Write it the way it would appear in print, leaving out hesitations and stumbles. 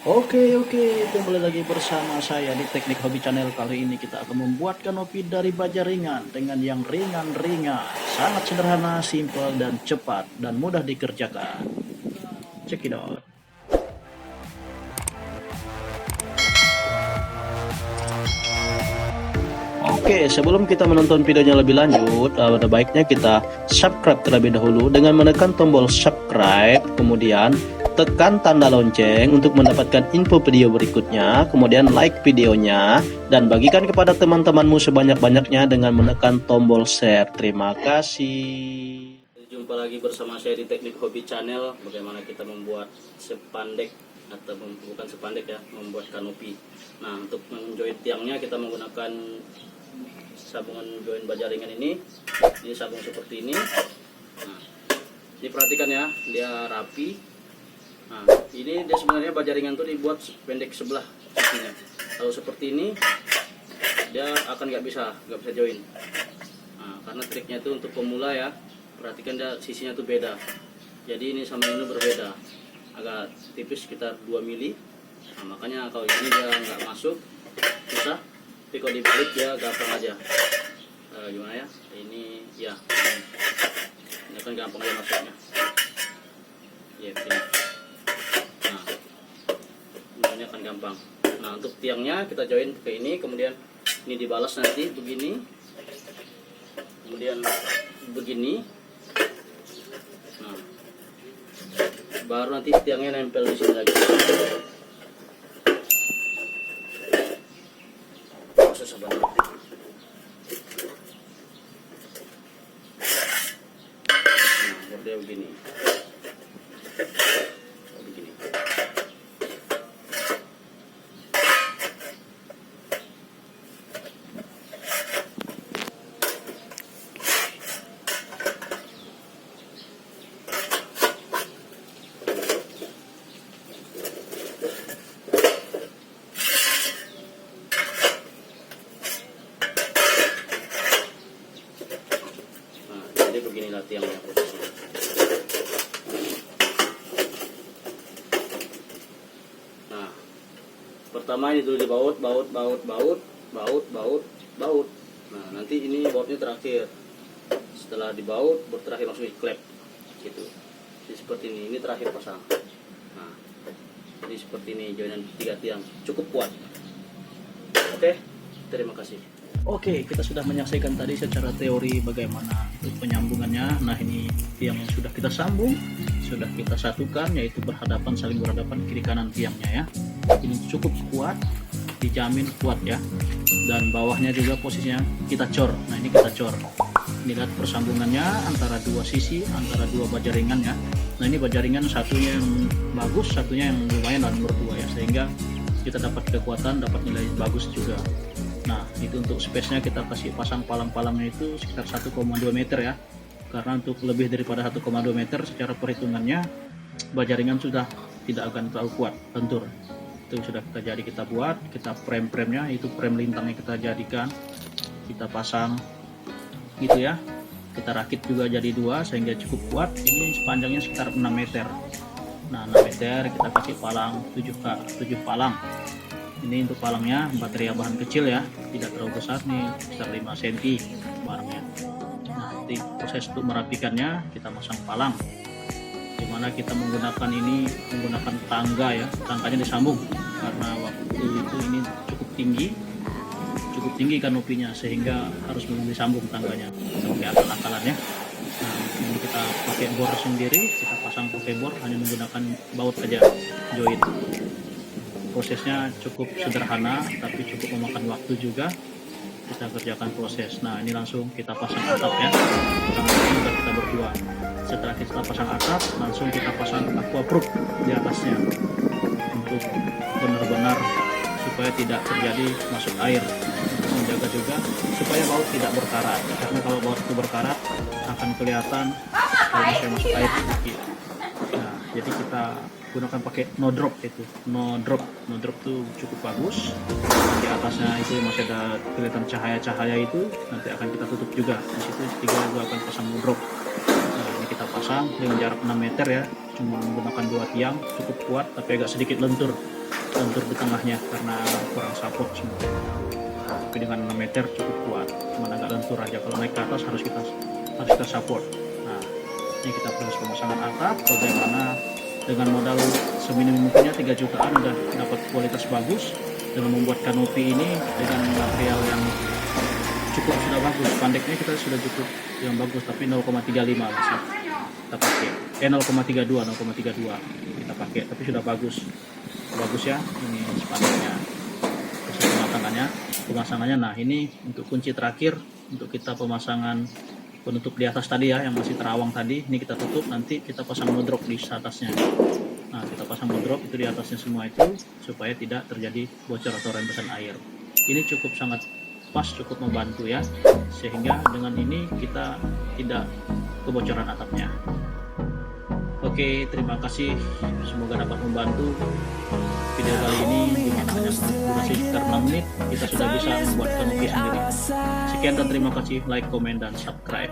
Oke, kembali lagi bersama saya di Teknik Hobi Channel. Kali ini kita akan membuat kanopi dari baja ringan dengan yang ringan-ringan. Sangat sederhana, simpel, dan cepat, dan mudah dikerjakan. Check it out. Oke, sebelum kita menonton videonya lebih lanjut, ada baiknya kita subscribe terlebih dahulu dengan menekan tombol subscribe, kemudian tekan tanda lonceng untuk mendapatkan info video berikutnya, kemudian like videonya, dan bagikan kepada teman-temanmu sebanyak-banyaknya dengan menekan tombol share. Terima kasih. Jumpa lagi bersama saya di Teknik Hobi Channel. Bagaimana kita membuat spandek atau bukan spandek ya, membuat kanopi. Nah, untuk menjoin tiangnya kita menggunakan sabungan join baja ringan ini sabung seperti ini. Nah, diperhatikan ya, dia rapi. Nah, ini dia sebenarnya baja ringan tuh dibuat pendek sebelah sisinya. Kalau seperti ini dia akan nggak bisa join. Nah, karena triknya itu untuk pemula ya, perhatikan dia sisinya tuh beda. Jadi ini sama ini berbeda, agak tipis sekitar 2 mili. Nah, makanya kalau ini dia nggak masuk susah, tapi kalau dibalik dia gampang aja. Gimana ya, ini ya ini kan gampang aja masuknya ya, begini. Nah, ini akan gampang. Nah, untuk tiangnya kita join ke ini, kemudian ini dibalas nanti begini, kemudian begini. Nah, baru nanti tiangnya nempel di sini lagi. Proses sebenarnya. Nah, dia begini. Begini. Jadi beginilah tiangnya prosesnya. Nah, pertama ini dulu dibaut, baut. Nah, nanti ini bautnya terakhir. Setelah dibaut, baru terakhir langsung diklep gitu. Jadi seperti ini terakhir pasang. Nah, jadi seperti ini joinan 3 tiang, cukup kuat. Oke, terima kasih. Oke, kita sudah menyaksikan tadi secara teori bagaimana penyambungannya. Nah, ini tiang yang sudah kita sambung, sudah kita satukan, yaitu saling berhadapan kiri kanan tiangnya ya. Ini cukup kuat, dijamin kuat ya. Dan bawahnya juga posisinya kita cor. Nah, ini kita cor. Ini lihat persambungannya antara dua sisi, antara dua baja ringan ya. Nah, ini baja ringan satunya yang bagus, satunya yang lumayan dan nomor 2 ya, sehingga kita dapat kekuatan, dapat nilai bagus juga. Nah, itu untuk space-nya kita kasih pasang palang-palangnya itu sekitar 1,2 meter ya. Karena untuk lebih daripada 1,2 meter secara perhitungannya baja ringan sudah tidak akan terlalu kuat, lentur. Itu sudah kita buat, kita frame-nya itu frame lintangnya kita jadikan, kita pasang gitu ya. Kita rakit juga jadi 2 sehingga cukup kuat. Ini sepanjangnya sekitar 6 meter. Nah, 6 meter kita kasih palang 7 palang. Ini untuk palangnya baterai bahan kecil ya, tidak terlalu besar nih, sekitar 5 cm barangnya. Nah, nanti proses untuk merapikannya kita pasang palang, dimana kita menggunakan tangga ya, tangganya disambung karena waktu itu ini cukup tinggi kanopinya sehingga harus disambung tangganya sampai akal-akalannya. Nah, ini kita pakai bor sendiri, kita pasang pakai bor, hanya menggunakan baut aja join. Prosesnya cukup sederhana tapi cukup memakan waktu juga, kita kerjakan proses. Nah, ini langsung kita pasang atap ya, karena ini udah kita berdua. Setelah kita pasang atap, langsung kita pasang aquaproof di atasnya untuk benar-benar supaya tidak terjadi masuk air, untuk menjaga juga supaya baut tidak berkarat, karena kalau baut itu berkarat akan kelihatan kalau misalnya masuk air sedikit. Nah, jadi kita gunakan pakai no drop tuh cukup bagus. Di atasnya itu masih ada kelihatan cahaya itu, nanti akan kita tutup juga. Di situ juga akan pasang no drop. Nah, ini kita pasang dengan jarak 6 meter ya, cuma menggunakan 2 tiang, cukup kuat tapi agak sedikit lentur lentur di tengahnya karena kurang support semua. Tapi dengan 6 meter cukup kuat, cuma agak lentur aja. Kalau naik ke atas harus kita support. Nah, ini kita proses pemasangan atap. Bagaimana dengan modal seminim mungkinnya 3 jutaan udah dapat kualitas bagus, dengan membuat kanopi ini dengan material yang cukup sudah bagus. Pandeknya kita sudah cukup yang bagus, tapi 0,35 masih kita pakai. 0,32 kita pakai, tapi sudah bagus ya. Ini spandeknya, proses pemasangannya. Nah, ini untuk kunci terakhir untuk kita pemasangan penutup di atas tadi ya, yang masih terawang tadi. Ini kita tutup, nanti kita pasang modrok di atasnya. Nah, kita pasang modrok itu di atasnya semua itu supaya tidak terjadi bocor atau rembesan air. Ini cukup sangat pas, cukup membantu ya, sehingga dengan ini kita tidak kebocoran atapnya. Oke, terima kasih, semoga dapat membantu. Video kali ini dimana hanya durasi sekitar 6 menit kita sudah bisa membuat kanopi sendiri. Sekian dan terima kasih, like, komen, dan subscribe.